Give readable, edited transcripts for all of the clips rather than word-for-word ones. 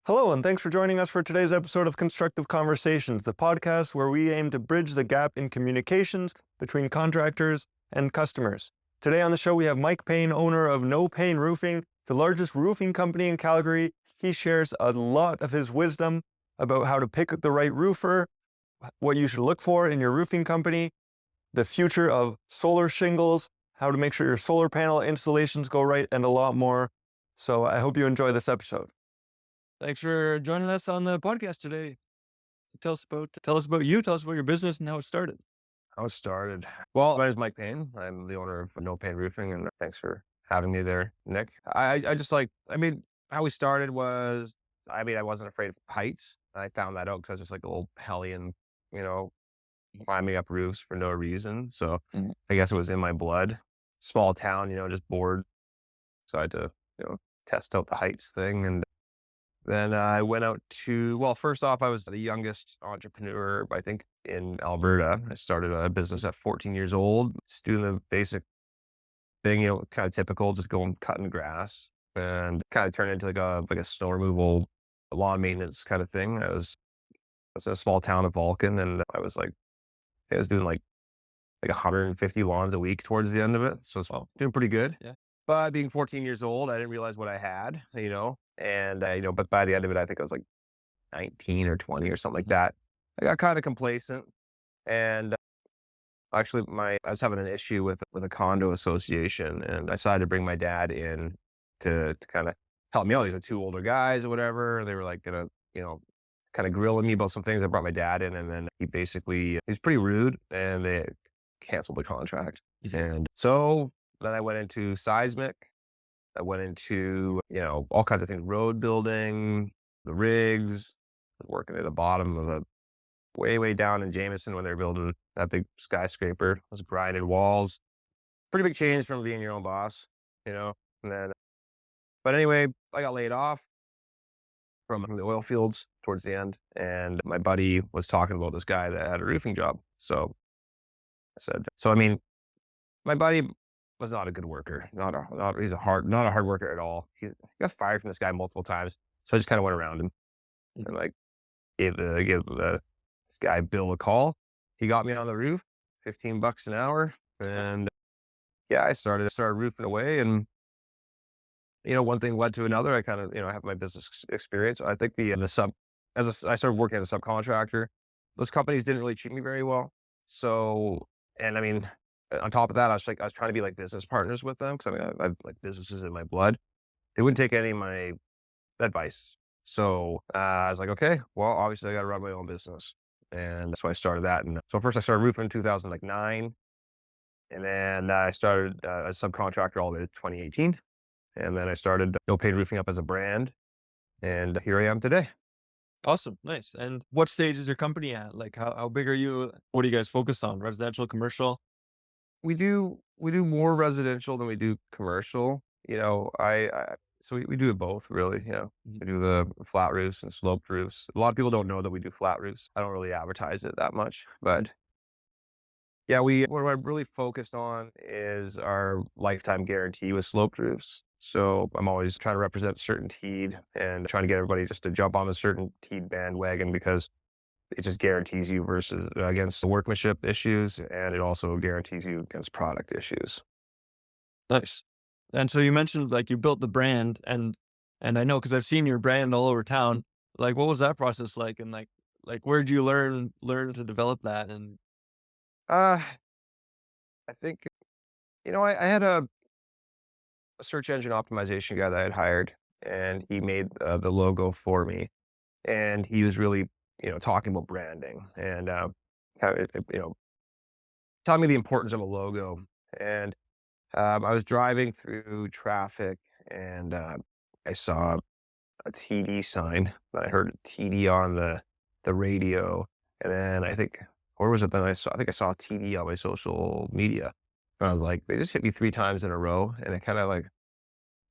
Hello, and thanks for joining us for today's episode of Constructive Conversations, the podcast where we aim to bridge the gap in communications between contractors and customers. Today on the show, we have Mike Payne, owner of Payne Roofing, the largest roofing company in Calgary. He shares a lot of his wisdom about how to pick the right roofer, what you should look for in your roofing company, the future of solar shingles, how to make sure your solar panel installations go right, and a lot more. So I hope you enjoy this episode. Thanks for joining us on the podcast today. Tell us about you. Tell us about your business and how it started. How it started. Well, my name is Mike Payne. I'm the owner of Payne Roofing, and thanks for having me there, Nick. I just how we started was, I wasn't afraid of heights. I found that out because I was just like a little hellion, you know, climbing up roofs for no reason. So I guess it was in my blood. Small town, just bored. So I had to, test out the heights thing. And then I went out first off, I was the youngest entrepreneur, I think, in Alberta. I started a business at 14 years old, just doing the basic thing, kind of typical, just going cutting grass, and kind of turned into like a snow removal, lawn maintenance kind of thing. I was in a small town of Vulcan, and I was doing like 150 lawns a week towards the end of it. So it's doing pretty good. Yeah. But being 14 years old, I didn't realize what I had, and but by the end of it, I think I was like 19 or 20 or something like that. I got kind of complacent, and actually I was having an issue with a condo association, and I decided to bring my dad in to kind of help me out. These are two older guys or whatever. They were like gonna, kind of grilling me about some things. I brought my dad in, and then he was pretty rude, and they canceled the contract. And so then I went into seismic. I went into, all kinds of things, road building, the rigs, working at the bottom of a way down in Jameson when they were building that big skyscraper. I was grinding walls. Pretty big change from being your own boss, and then, but anyway, I got laid off from the oil fields towards the end. And my buddy was talking about this guy that had a roofing job. So I said, my buddy was not a good worker. He's not a hard worker at all. He got fired from this guy multiple times. So I just kind of went around him and gave this guy Bill a call. He got me on the roof, $15 an hour. And yeah, I started roofing away, and, one thing led to another. I kind of, I have my business experience. I think I started working as a subcontractor. Those companies didn't really treat me very well. So, and on top of that, I was trying to be like business partners with them, because I have like businesses in my blood. They wouldn't take any of my advice. So I was like, okay, well, obviously I got to run my own business. And that's why I started that. And so first I started roofing in 2009. And then I started as a subcontractor all the way to 2018. And then I started Payne Roofing up as a brand. And here I am today. Awesome. Nice. And what stage is your company at? Like how big are you? What do you guys focus on? Residential, commercial? We do more residential than we do commercial. So we do both, really. We do the flat roofs and sloped roofs. A lot of people don't know that we do flat roofs. I don't really advertise it that much, but yeah, what I'm really focused on is our lifetime guarantee with sloped roofs. So I'm always trying to represent CertainTeed and trying to get everybody just to jump on the CertainTeed bandwagon, because it just guarantees you versus against the workmanship issues, and it also guarantees you against product issues. Nice. And so you mentioned like you built the brand, and I know because I've seen your brand all over town. Like what was that process like? And like where did you learn to develop that? And Uh, I think, I had a search engine optimization guy that I had hired, and he made the logo for me. And he was really, talking about branding and kind of, telling me the importance of a logo. And I was driving through traffic, and I saw a TD sign. I heard TD on the radio, and then I think, where was it? Then I think I saw TD on my social media. And I was like, they just hit me 3 times in a row, and it kind of like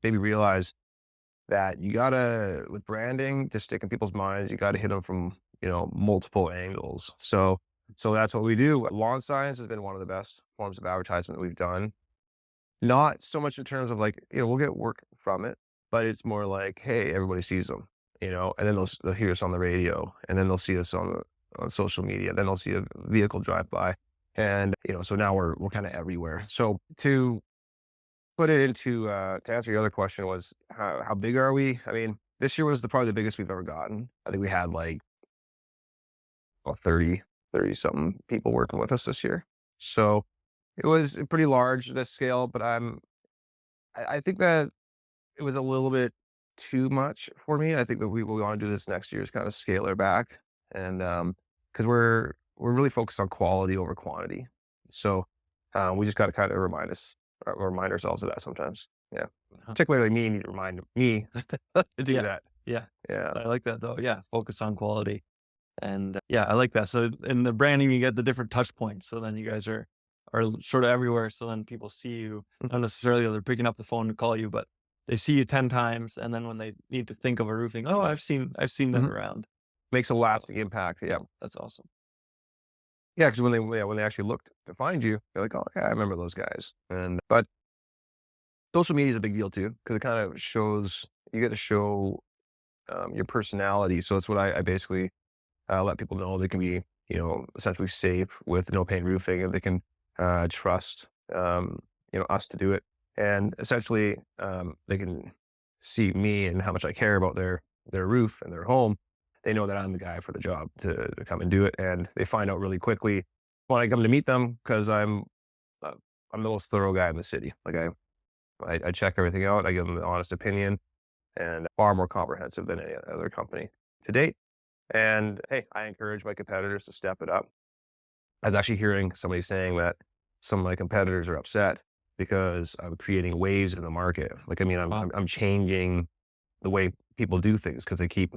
made me realize that you gotta, with branding, to stick in people's minds, you gotta hit them from multiple angles. So that's what we do. Lawn signs has been one of the best forms of advertisement we've done. Not so much in terms of we'll get work from it, but it's more like, hey, everybody sees them. and then they'll hear us on the radio, and then they'll see us on social media, then they'll see a vehicle drive by. And, so now we're kind of everywhere. So to put it into, to answer your other question was how big are we? I mean, this year was probably the biggest we've ever gotten. I think we had like, well, 30 something people working with us this year. So it was pretty large, this scale, but I think that it was a little bit too much for me. I think that we want to do this next year is kind of scale her back. And, cause we're really focused on quality over quantity. So, we just got to kind of remind ourselves of that sometimes. Yeah. Particularly me need to remind me to do Yeah. that. Yeah. Yeah. I like that though. Yeah. Focus on quality. And yeah, I like that. So in the branding, you get the different touch points. So then you guys are sort of everywhere. So then people see you, not necessarily they're picking up the phone to call you, but they see you 10 times. And then when they need to think of a roofing, oh, I've seen them Mhm. around. Makes a lasting impact. Yeah. That's awesome. Yeah. Cause when they actually look to find you, they're like, oh, yeah, I remember those guys. But social media is a big deal too, because it kind of shows, you get to show your personality. So that's what I basically let people know. They can be, essentially safe with No Payne Roofing, and they can trust, us to do it. And essentially, they can see me and how much I care about their roof and their home. They know that I'm the guy for the job to come and do it, and they find out really quickly when I come to meet them because uh, I'm the most thorough guy in the city. Like I check everything out. I give them an honest opinion, and far more comprehensive than any other company to date. And hey, I encourage my competitors to step it up. I was actually hearing somebody saying that some of my competitors are upset because I'm creating waves in the market. Like, I mean, Wow. I'm changing the way people do things because they keep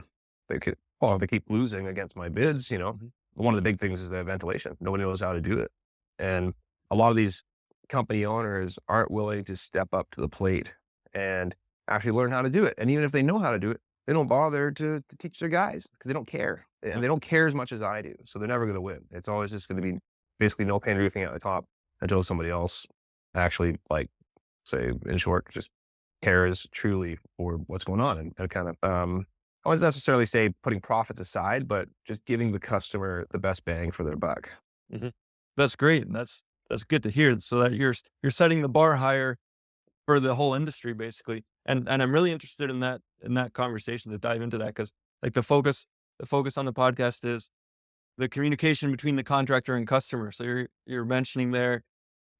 losing against my bids. Mhm. One of the big things is the ventilation. Nobody knows how to do it, and a lot of these company owners aren't willing to step up to the plate and actually learn how to do it. And even if they know how to do it, they don't bother to teach their guys because they don't care, and they don't care as much as I do. So they're never going to win. It's always just going to be basically No Payne Roofing at the top until somebody else actually, like, say, in short, just cares truly for what's going on, and kind of, I wouldn't necessarily say putting profits aside, but just giving the customer the best bang for their buck. Mhm. That's great. And that's good to hear. So that you're setting the bar higher for the whole industry basically. And I'm really interested in that conversation to dive into that because like the focus on the podcast is the communication between the contractor and customer. So you're mentioning there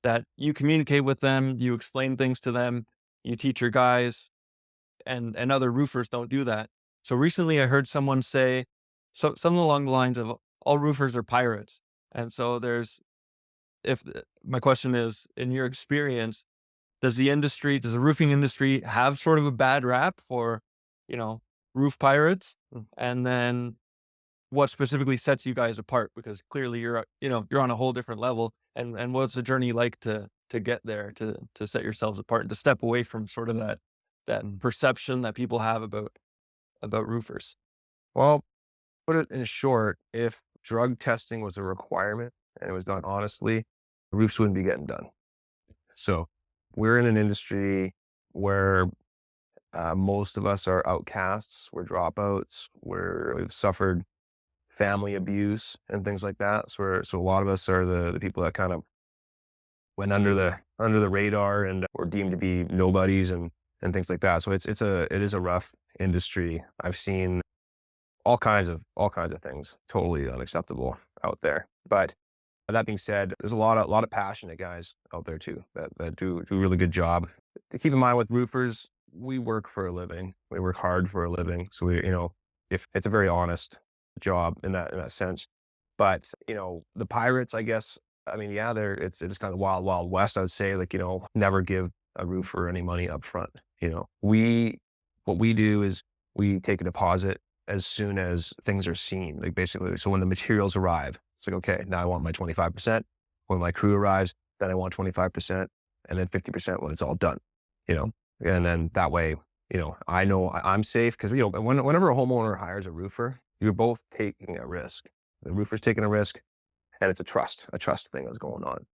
that you communicate with them, you explain things to them, you teach your guys, and other roofers don't do that. So recently I heard someone say something along the lines of all roofers are pirates. And so my question is, in your experience, does the roofing industry have sort of a bad rap for, you know, roof pirates? Mm. And then what specifically sets you guys apart? Because clearly you're on a whole different level. And what's the journey like to get there, to set yourselves apart and to step away from sort of that Mm. perception that people have about roofers? Well, put it in short, if drug testing was a requirement and it was done honestly, roofs wouldn't be getting done. So we're in an industry where most of us are outcasts, we're dropouts, we've suffered family abuse and things like that. So a lot of us are the people that kind of went under the radar and were deemed to be nobodies and things like that. So it is a rough industry. I've seen all kinds of things totally unacceptable out there. But that being said, there's a lot of passionate guys out there too that do a really good job. To keep in mind with roofers, we work for a living. We work hard for a living. So if it's a very honest job in that sense. But the pirates, I guess, I mean, yeah, it's kind of wild west. I would say, like, never give a roofer any money up front. What we do is we take a deposit as soon as things are seen. Like, basically, so when the materials arrive, it's like, okay, now I want my 25%. When my crew arrives, then I want 25%, and then 50% when it's all done. You know, and then that way, I know I'm safe because whenever a homeowner hires a roofer, you're both taking a risk. The roofer's taking a risk, and it's a trust thing that's going on.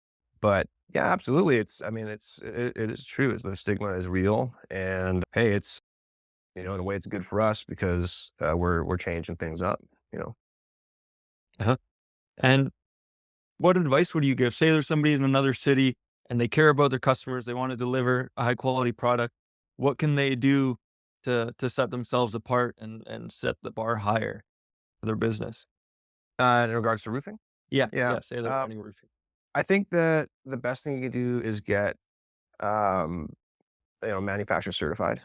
But yeah, absolutely, I mean, it is true. The stigma is real, and hey, in a way it's good for us because we're changing things up, you know. Uh-huh. And what advice would you give? Say there's somebody in another city and they care about their customers, they want to deliver a high quality product. What can they do to set themselves apart and set the bar higher for their business? In regards to roofing, Yeah, yeah, yeah. Say they're running roofing. I think that the best thing you can do is get um, manufacturer certified.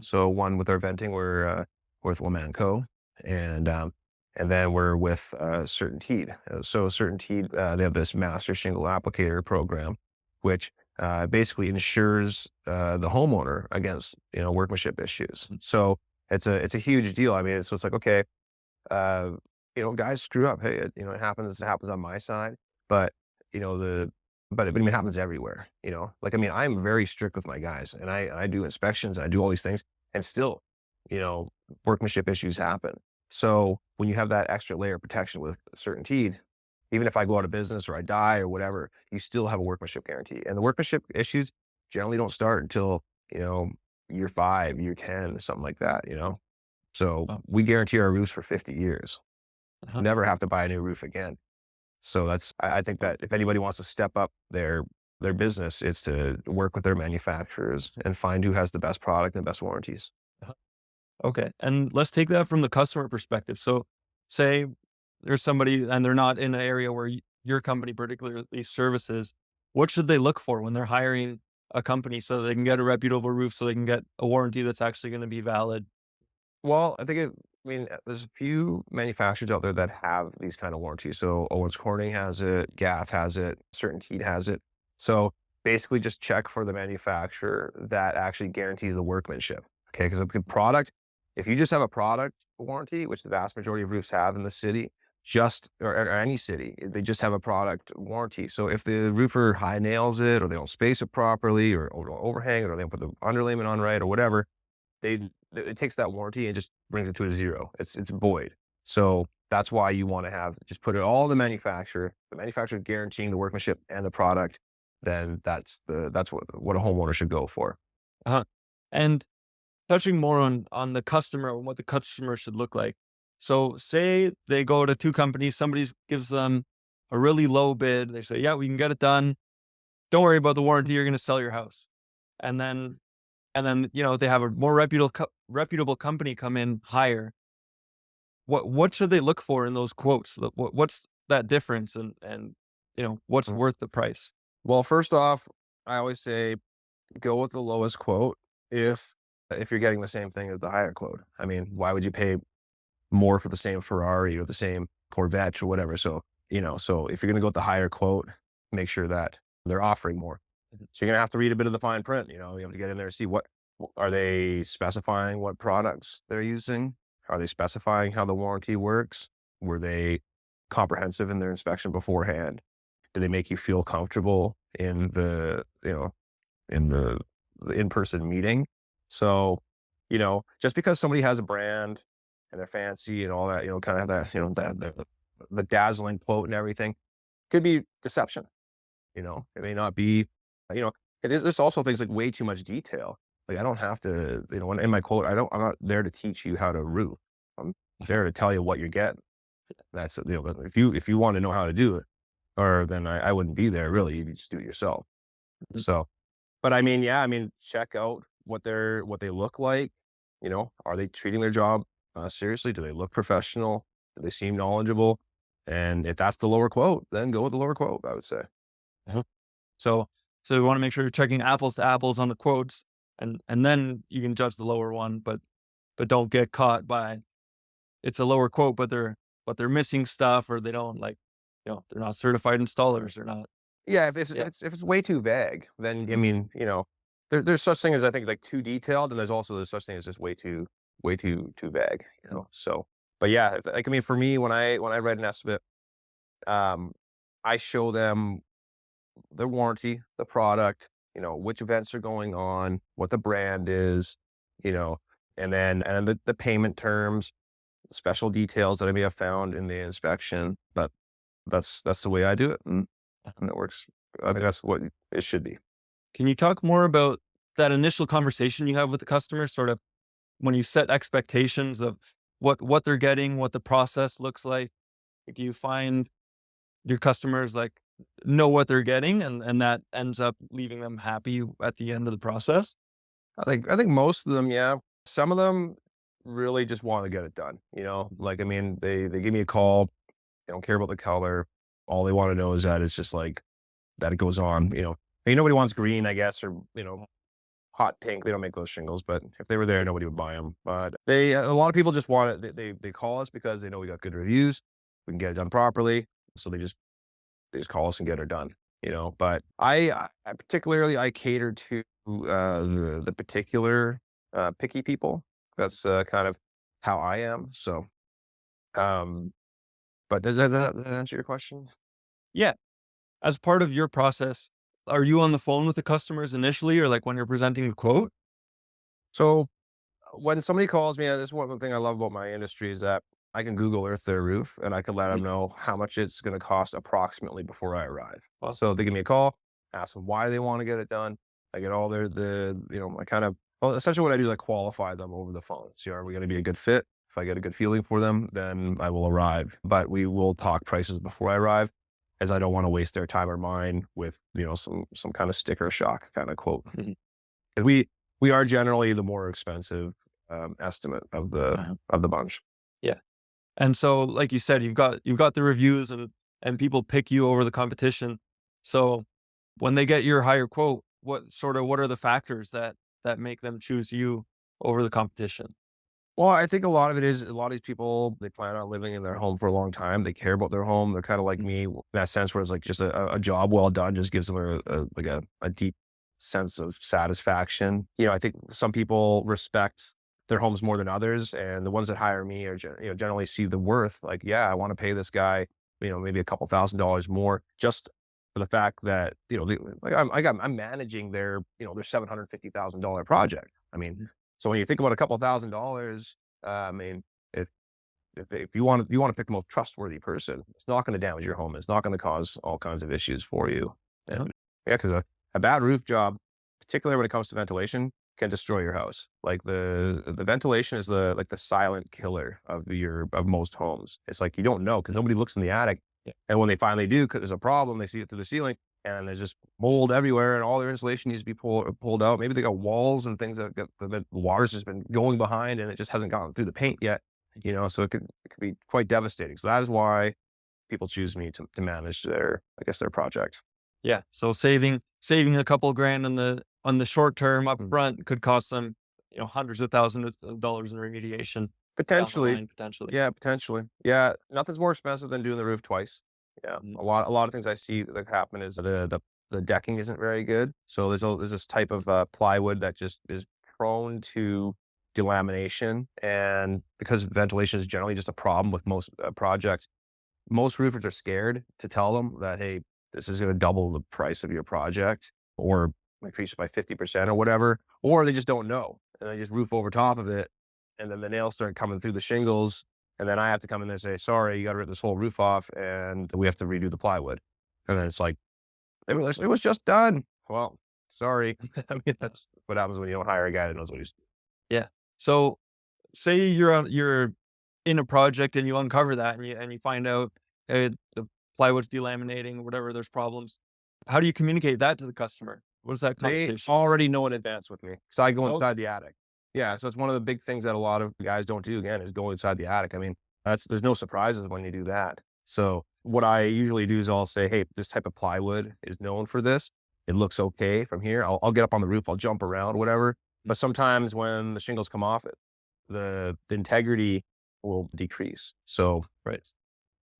So one with our venting, we're with Lamanco, and and then we're with Certainteed. So Certainteed, they have this master shingle applicator program, which basically ensures the homeowner against workmanship issues. So it's a huge deal. I mean, so it's like, okay, uh, guys screw up. Hey, it happens. It happens on my side, but you know the but it happens everywhere. Like, I mean, I'm very strict with my guys, and I do inspections, I do all these things, and still, you know, workmanship issues happen. So when you have that extra layer of protection with Certainteed, even if I go out of business or I die or whatever, you still have a workmanship guarantee. And the workmanship issues generally don't start until you know year 5, year 10, something like that. So Oh, we guarantee our roofs for 50 years. uh-huh. Never have to buy a new roof again. So I think that if anybody wants to step up their business, it's to work with their manufacturers and find who has the best product and best warranties. Uh-huh. Okay. And let's take that from the customer perspective. So say there's somebody and they're not in an area where your company particularly services. What should they look for when they're hiring a company so they can get a reputable roof, so they can get a warranty that's actually going to be valid? Well, there's a few manufacturers out there that have these kind of warranties. So Owens Corning has it, Gaff has it, Certainteed has it. So basically just check for the manufacturer that actually guarantees the workmanship. Okay, because a good product, if you just have a product warranty, which the vast majority of roofs have in the city, or any city, they just have a product warranty. So if the roofer high nails it, or they don't space it properly, or don't overhang it, or they don't put the underlayment on right, or whatever, it takes that warranty and just brings it to a zero. It's void. So that's why you want to just put it all in the manufacturer guaranteeing the workmanship and the product. Then that's what a homeowner should go for. Uh-huh. And touching more on the customer and what the customer should look like. So say they go to two companies, somebody gives them a really low bid. They say, "Yeah, we can get it done. Don't worry about the warranty. You're going to sell your house." And then they have a more reputable company come in higher. What should they look for in those quotes? What's that difference, and what's Mm. worth the price? Well, first off, I always say go with the lowest quote if you're getting the same thing as the higher quote. I mean, why would you pay more for the same Ferrari or the same Corvette or whatever? So if you're going to go with the higher quote, make sure that they're offering more. Mhm. So you're going to have to read a bit of the fine print. You have to get in there and see what are they specifying, what products they're using. Are they specifying how the warranty works? Were they comprehensive in their inspection beforehand? Do they make you feel comfortable in the in-person meeting? So, just because somebody has a brand and they're fancy and all that, kind of that, the dazzling quote and everything could be deception. It may not be, you know, there's also things like way too much detail. Like I don't have to, when in my quote, I'm not there to teach you how to roof. I'm there to tell you what you're getting. That's, if you want to know how to do it, or then I wouldn't be there really. You just do it yourself. Mhm. So, but I mean, yeah, check out what they look like. Are they treating their job seriously? Do they look professional? Do they seem knowledgeable? And if that's the lower quote, then go with the lower quote, I would say. Uh-huh. So so you want to make sure you're checking apples to apples on the quotes, and then you can judge the lower one, but don't get caught by it's a lower quote, but they're missing stuff, or they don't like, they're not certified installers. They're not. Yeah, if it's if Yeah. it's if it's way too vague, then I Mhm. mean, there's such thing as I think like too detailed, and there's such thing as just way too vague. So, but yeah, like for me, when I read an estimate, um, I show them the warranty, the product, which events are going on, what the brand is, you know, and then the payment terms, special details that I may have found in the inspection. But that's the way I do it, and it works. I think that's what it should be. Can you talk more about that initial conversation you have with the customer? Sort of when you set expectations of what they're getting, what the process looks like, do you find your customers like know what they're getting and that ends up leaving them happy at the end of the process? I think most of them, yeah. Some of them really just want to get it done. Like I mean, they give me a call. They don't care about the color. All they want to know is that it's just like that it goes on. Maybe nobody wants green, I guess, or hot pink. They don't make those shingles, but if they were there, nobody would buy them. But a lot of people just want it. They call us because they know we got good reviews. We can get it done properly, so they just call us and get it done. But I particularly I cater to the particular picky people. That's kind of how I am. So, um, but does that answer your question? Yeah. As part of your process, are you on the phone with the customers initially or like when you're presenting the quote? So when somebody calls me, this is one thing I love about my industry is that I can Google Earth their roof and I can let them Mhm. know how much it's going to cost approximately before I arrive. Well, So they give me a call, ask them why they want to get it done. I get all I kind of, well, essentially what I do is I qualify them over the phone. See, are we going to be a good fit? If I get a good feeling for them, then I will arrive. But we will talk prices before I arrive, as I don't want to waste their time or mine with some kind of sticker shock kind of quote. mhm. 'Cause we are generally the more expensive estimate of the Uh-huh. of the bunch. Yeah. And so, like you said, you've got the reviews and people pick you over the competition. So when they get your higher quote, what are the factors that make them choose you over the competition? Well, I think a lot of it is a lot of these people, they plan on living in their home for a long time. They care about their home. They're kind of like Mhm. me in that sense where it's like just a job well done just gives them a deep sense of satisfaction. I think some people respect their homes more than others. And the ones that hire me are, generally see the worth. Like, yeah, I want to pay this guy, maybe a couple $1,000s more just for the fact that, I'm managing their $750,000 project. I mean, so when you think about a couple $1,000s, I mean, if if you want to pick the most trustworthy person, it's not going to damage your home. It's not going to cause all kinds of issues for you. Uh-huh. And yeah, because a bad roof job, particularly when it comes to ventilation, can destroy your house. Like the ventilation is the silent killer of most homes. It's like you don't know because nobody looks in the attic, Yeah. and when they finally do, because there's a problem, they see it through the ceiling, and there's just mold everywhere, and all their insulation needs to be pulled out. Maybe they got walls and things that the water's just been going behind, and it just hasn't gotten through the paint yet. So it could be quite devastating. So that is why people choose me to manage their project. Yeah. So saving a couple grand on the short term up Mm. front could cost them, hundreds of thousands of dollars in remediation down the Potentially. line potentially. Yeah, potentially. Yeah, nothing's more expensive than doing the roof twice. Yeah, Mhm. a lot of things I see that happen is the decking isn't very good. So there's this type of plywood that just is prone to delamination, and because ventilation is generally just a problem with most projects, most roofers are scared to tell them that, hey, this is going to double the price of your project or increase it by 50% or whatever, or they just don't know and they just roof over top of it. And then the nails start coming through the shingles. And then I have to come in there and say, sorry, you got to rip this whole roof off and we have to redo the plywood. And then it's like, it was just done. Well, sorry. I mean, that's what happens when you don't hire a guy that knows what he's doing. Yeah. So say you're in a project and you uncover that and you find out the plywood's delaminating or whatever, there's problems. How do you communicate that to the customer? What is that They conversation? already know in advance with me, so I go Okay. inside the attic. Yeah, so it's one of the big things that a lot of guys don't do, again, is go inside the attic. I mean, there's no surprises when you do that. So, what I usually do is I'll say, "Hey, this type of plywood is known for this. It looks okay from here." I'll get up on the roof, I'll jump around, whatever, but sometimes when the shingles come off it, the integrity will decrease. So, Right.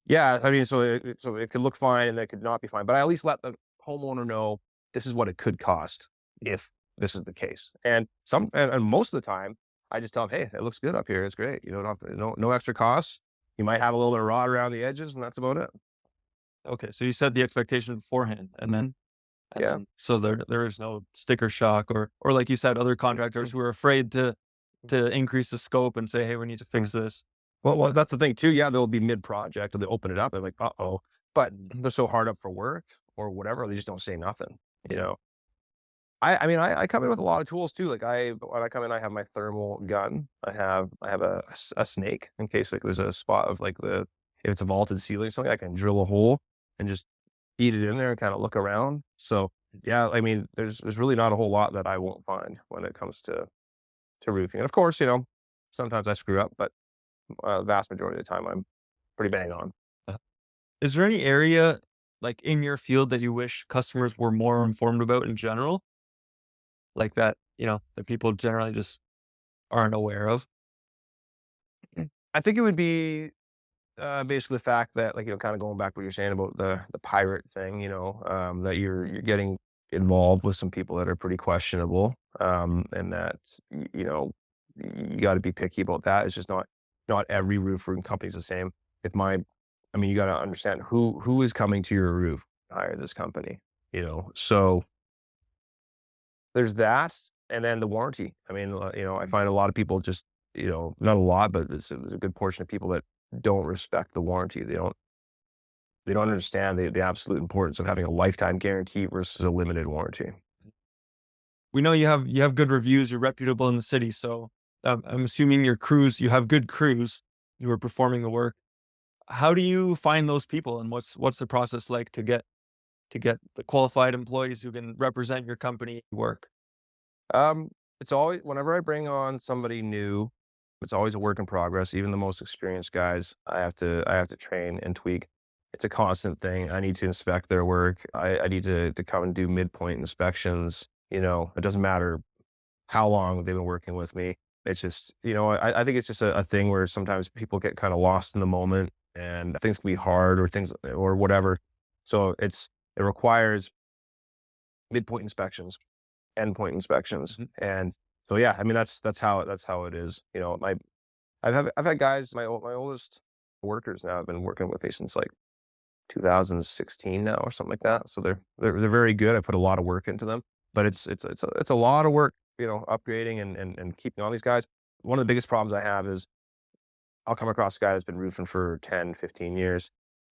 yeah, I mean, so it could look fine and it could not be fine, but I at least let the homeowner know this is what it could cost if this is the case. And most of the time, I just tell them, hey, it looks good up here. It's great. You don't have to, no extra costs. You might have a little bit of rot around the edges, and that's about it. Okay. So you set the expectation beforehand and Yeah. then so there is no sticker shock or like you said, other contractors who are afraid to increase the scope and say, hey, we need to fix this. Well, that's the thing too. Yeah, they'll be mid project, or they open it up, and like, uh-oh, but Mm. they're so hard up for work or whatever, they just don't say nothing. You know. I mean, I come in with a lot of tools too. Like when I come in, I have my thermal gun. I have a snake in case like there's a spot of like if it's a vaulted ceiling or something, I can drill a hole and just feed it in there and kind of look around. So yeah, I mean, there's really not a whole lot that I won't find when it comes to roofing. And of course, sometimes I screw up, but the vast majority of the time I'm pretty bang on. Uh, Is there any area like in your field that you wish customers were more informed about in general? Like that, that people generally just aren't aware of? I think it would be basically the fact that, like, kind of going back to what you're saying about the pirate thing, that you're getting involved with some people that are pretty questionable, and that you got to be picky about that. It's just not every roofer and company's the same. If my, I mean, you got to understand who is coming to your roof, hire this company, So there's that, and then the warranty. I mean, I find a lot of people just, not a lot, but there's a good portion of people that don't respect the warranty. They don't understand the absolute importance of having a lifetime guarantee versus a limited warranty. We know you have good reviews, you're reputable in the city, so I'm assuming your crews, you have good crews who are performing the work. How do you find those people, and what's the process like to get the qualified employees who can represent your company work? Um, it's always whenever I bring on somebody new, it's always a work in progress. Even the most experienced guys, I have to train and tweak. It's a constant thing. I need to inspect their work. I need to come and do midpoint inspections. It doesn't matter how long they've been working with me. It's just, I think it's just a thing where sometimes people get kind of lost in the moment and things can be hard or things or whatever. So it requires midpoint inspections, endpoint inspections. Mhm. And so, yeah, I mean, that's how it is. I've had guys, my oldest workers now have been working with me since like 2016 now or something like that. So they're very good. I put a lot of work into them, but it's a lot of work, upgrading and keeping on these guys. One of the biggest problems I have is I'll come across a guy that's been roofing for 10, 15 years,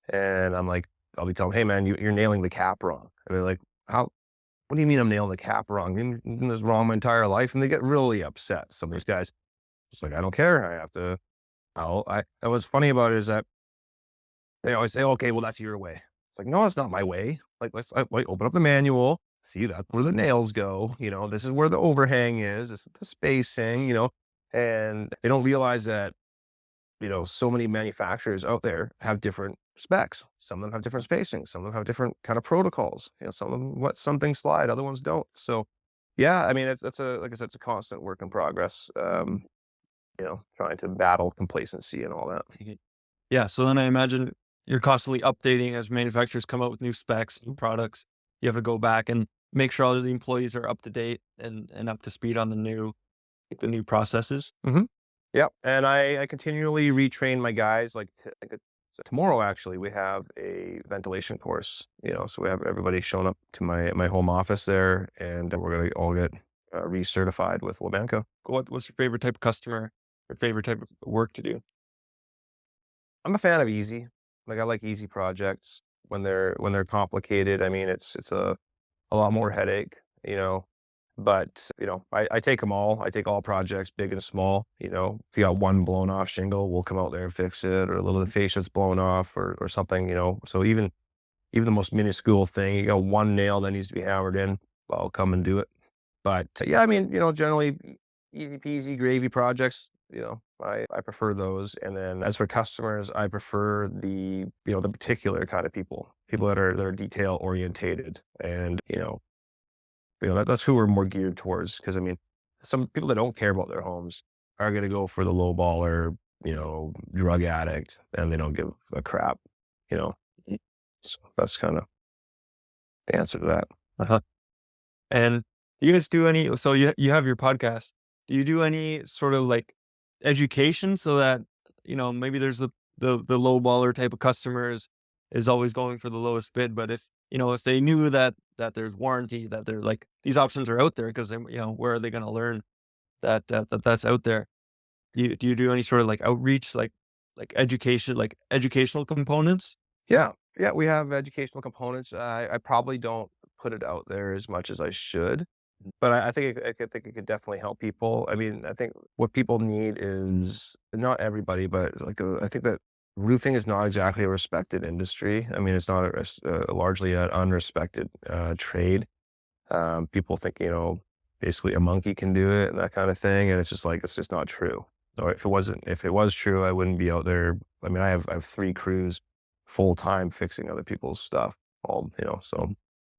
and I'll be telling him, "Hey man, you're nailing the cap wrong." And they're like, "How? What do you mean I'm nailing the cap wrong? I've been doing this wrong my entire life." And they get really upset. Some of these guys, it's like, I don't care. I have to. And what's funny about it is that they always say, "Okay, well, that's your way." It's like, no, it's not my way. Like, like open up the manual. See, that's where the nails go. This is where the overhang is. This is the spacing. And they don't realize that so many manufacturers out there have different specs. Some of them have different spacing. Some of them have different kind of protocols. Some of them let some things slide, other ones don't. So, yeah, I mean, it's like I said, it's a constant work in progress. Trying to battle complacency and all that. Mhm. Yeah, so then I imagine you're constantly updating as manufacturers come out with new specs, new products. You have to go back and make sure all of the employees are up to date and up to speed on the new processes. Hmm. Yep, and I continually retrain my guys. So tomorrow, actually, we have a ventilation course. So we have everybody showing up to my home office there, and we're gonna all get recertified with Wabanco. What's your favorite type of customer? Your favorite type of work to do? I'm a fan of easy. Like I like easy projects when they're complicated. I mean, it's a lot more headache, But I take them all. I take all projects, big and small. If you got one blown off shingle, we'll come out there and fix it, or a little of the fascia's blown off, or something. So even the most minuscule thing, you got one nail that needs to be hammered in, I'll come and do it. But yeah, I mean, generally easy peasy gravy projects. I prefer those. And then as for customers, I prefer the particular kind of people that are detail orientated, and that's who we're more geared towards. Because I mean, some people that don't care about their homes are going to go for the low baller, drug addict, and they don't give a crap. You know, Mhm. so that's kind of the answer to that. Uh-huh. And do you guys do any, so you have your podcast. Do you do any sort of like education so that, maybe there's the low baller type of customers is always going for the lowest bid, but if they knew that there's warranty, that they're like these options are out there because they, where are they going to learn that's out there? Do you do any sort of like outreach, like education, like educational components? Yeah, yeah, we have educational components. I probably don't put it out there as much as I should, But I think it could definitely help people. I mean, I think what people need is not everybody, but I think that roofing is not exactly a respected industry. I mean, it's not largely an unrespected trade. People think, basically a monkey can do it and that kind of thing. And it's just like, it's just not true. So if it was true, I wouldn't be out there. I mean, I have 3 crews full time fixing other people's stuff so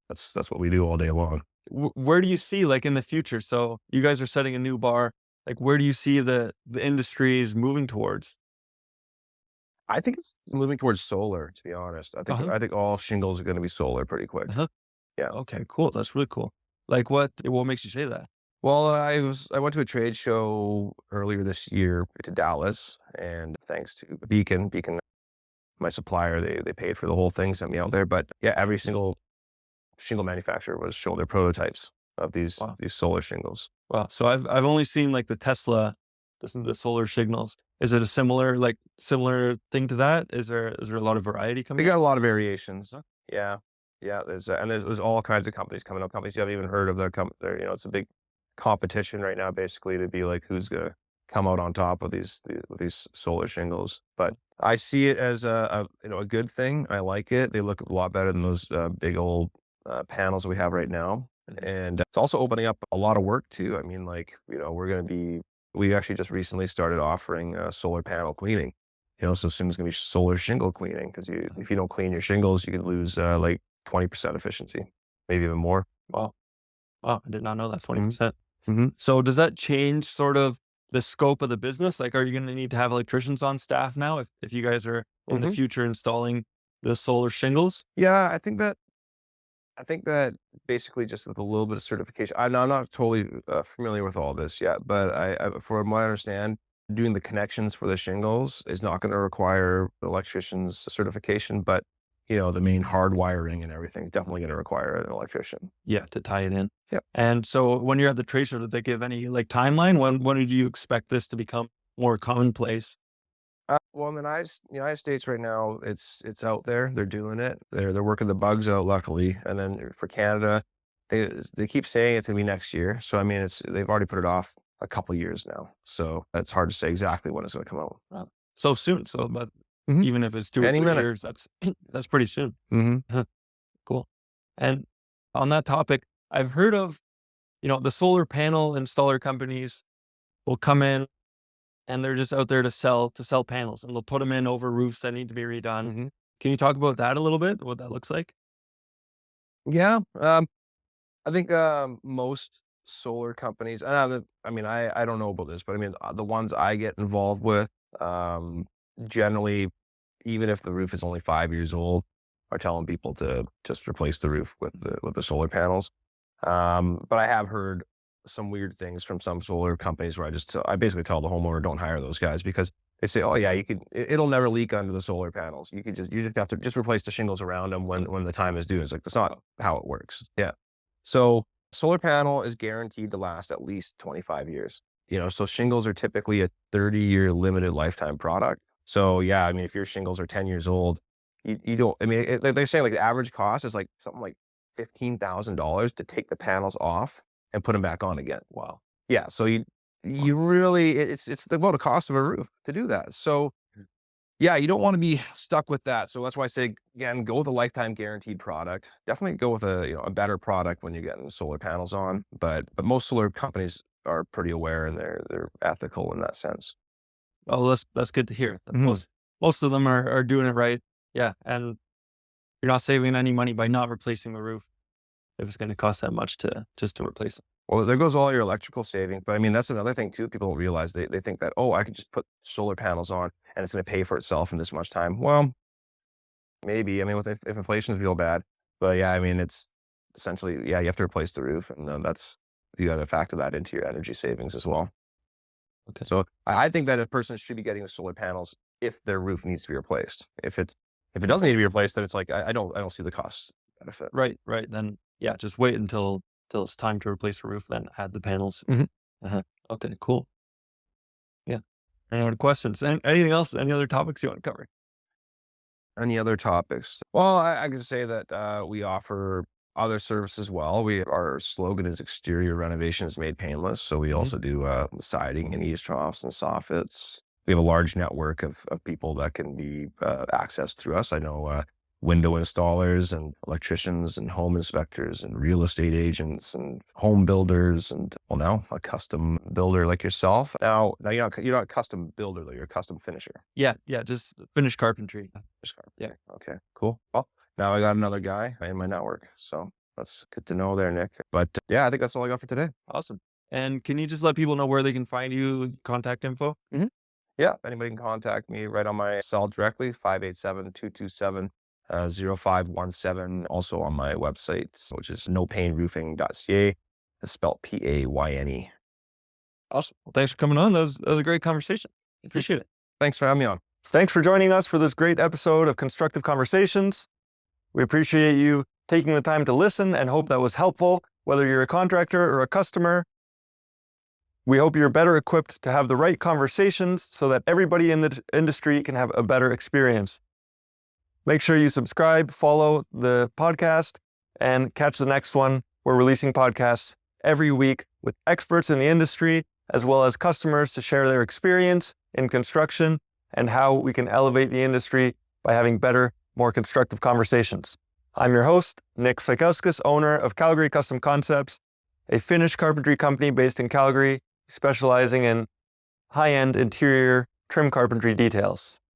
that's what we do all day long. Where do you see, like, in the future? So you guys are setting a new bar. Like, where do you see the industries moving towards? I think it's moving towards solar, to be honest. Uh-huh. I think all shingles are gonna be solar pretty quick. Uh-huh. Yeah. Okay, cool. That's really cool. Like, what makes you say that? Well, I went to a trade show earlier this year to Dallas, and thanks to Beacon, my supplier, they paid for the whole thing, sent me out there. But yeah, every single shingle manufacturer was showing their prototypes of Wow. these solar shingles. Wow. So I've only seen like the Tesla, the solar signals. Is it a similar thing to that? Is there a lot of variety We coming got out? a lot of variations. Huh? Yeah. Yeah, there's all kinds of companies coming up, companies you haven't even heard of. It's a big competition right now, basically, to be like who's gonna come out on top of with these solar shingles. But I see it as a good thing. I like it. They look a lot better than those big old panels we have right now, Mhm. and it's also opening up a lot of work too. I mean, we actually just recently started offering solar panel cleaning. So soon it's gonna be solar shingle cleaning because if you don't clean your shingles, you could lose like 20% efficiency, maybe even more. Wow. Wow. I did not know that Mhm. 20%. Mhm. So does that change sort of the scope of the business? Like, are you going to need to have electricians on staff now if you guys are in the Mhm. future installing the solar shingles? Yeah, I think that basically just with a little bit of certification. I'm not totally familiar with all this yet, but from what I understand, doing the connections for the shingles is not going to require the electrician's certification, but the main hardwiring and everything is definitely going to require an electrician. Yeah, to tie it in. Yep. And so when you're at the trade show, did they give any like timeline? When do you expect this to become more commonplace? Well, in the United States right now, it's out there. They're doing it. They're working the bugs out, luckily. And then for Canada, they keep saying it's gonna be next year. So I mean, they've already put it off a couple years now. So it's hard to say exactly when it's gonna come out. Wow. So soon. So, but Mhm. even if it's 2 or Any 3 minute. years, that's that's pretty soon. Mhm. Huh, cool. And on that topic, I've heard of, the solar panel installer companies will come in and they're just out there to sell panels, and they'll put them in over roofs that need to be redone. Mhm. Can you talk about that a little bit? What that looks like? Yeah. I think most solar companies. I mean, I don't know about this, but I mean, the ones I get involved with, um, generally, even if the roof is only 5 years old, are telling people to just replace the roof with the solar panels. But I have heard some weird things from some solar companies where I basically tell the homeowner don't hire those guys because they say, oh yeah, it'll never leak under the solar panels. You just have to just replace the shingles around them when the time is due. It's like that's not how it works. Yeah. So solar panel is guaranteed to last at least 25 years. So shingles are typically a 30-year limited lifetime product. So yeah, I mean, if your shingles are 10 years old, you don't, I mean, they're saying like the average cost is like something like $15,000 to take the panels off and put them back on again. Wow. Yeah. So you really, it's about the cost of a roof to do that. So yeah, you don't want to be stuck with that. So that's why I say again, go with a lifetime guaranteed product. Definitely go with a better product when you're getting solar panels on. But most solar companies are pretty aware and they're ethical in that sense. Oh, that's good to hear. That Mhm. most of them are doing it right. Yeah, and you're not saving any money by not replacing the roof if it's going to cost that much to replace it. Well, there goes all your electrical saving. But I mean, that's another thing too. People don't realize they think that, oh, I could just put solar panels on and it's going to pay for itself in this much time. Well, maybe. I mean, if inflation is real bad, but yeah, I mean, it's essentially, yeah, you have to replace the roof, and you got to factor that into your energy savings as well. Okay. So I think that a person should be getting the solar panels if their roof needs to be replaced. If it doesn't need to be replaced, then it's like I don't see the cost benefit. Right, right. Then yeah, just wait until it's time to replace the roof, then add the panels. Mhm. Uh-huh. Okay, cool. Yeah. Any other questions? Anything else? Any other topics you want to cover? Any other topics? Well, I could say that we offer other services as well. Our slogan is exterior renovations made painless. So we also do siding and eaves troughs and soffits. We have a large network of people that can be accessed through us. I know window installers and electricians and home inspectors and real estate agents and home builders and, well, now a custom builder like yourself. Now you're not a custom builder though, you're a custom finisher. Yeah, just finished carpentry. Yeah. Okay, cool. Well, now I got another guy in my network. So that's good to know there, Nick. But yeah, I think that's all I got for today. Awesome. And can you just let people know where they can find you, contact info? Yeah, anybody can contact me right on my cell directly, 587-227-0517. Also on my website, which is nopayneroofing.ca. It's spelled Payne. Awesome. Well, thanks for coming on. That was a great conversation. Appreciate it. Thanks for having me on. Thanks for joining us for this great episode of Constructive Conversations. We appreciate you taking the time to listen and hope that was helpful, whether you're a contractor or a customer. We hope you're better equipped to have the right conversations so that everybody in the industry can have a better experience. Make sure you subscribe, follow the podcast, and catch the next one. We're releasing podcasts every week with experts in the industry, as well as customers to share their experience in construction and how we can elevate the industry by having better, more constructive conversations. I'm your host, Nick Svikauskas, owner of Calgary Custom Concepts, a Finnish carpentry company based in Calgary, specializing in high-end interior trim carpentry details.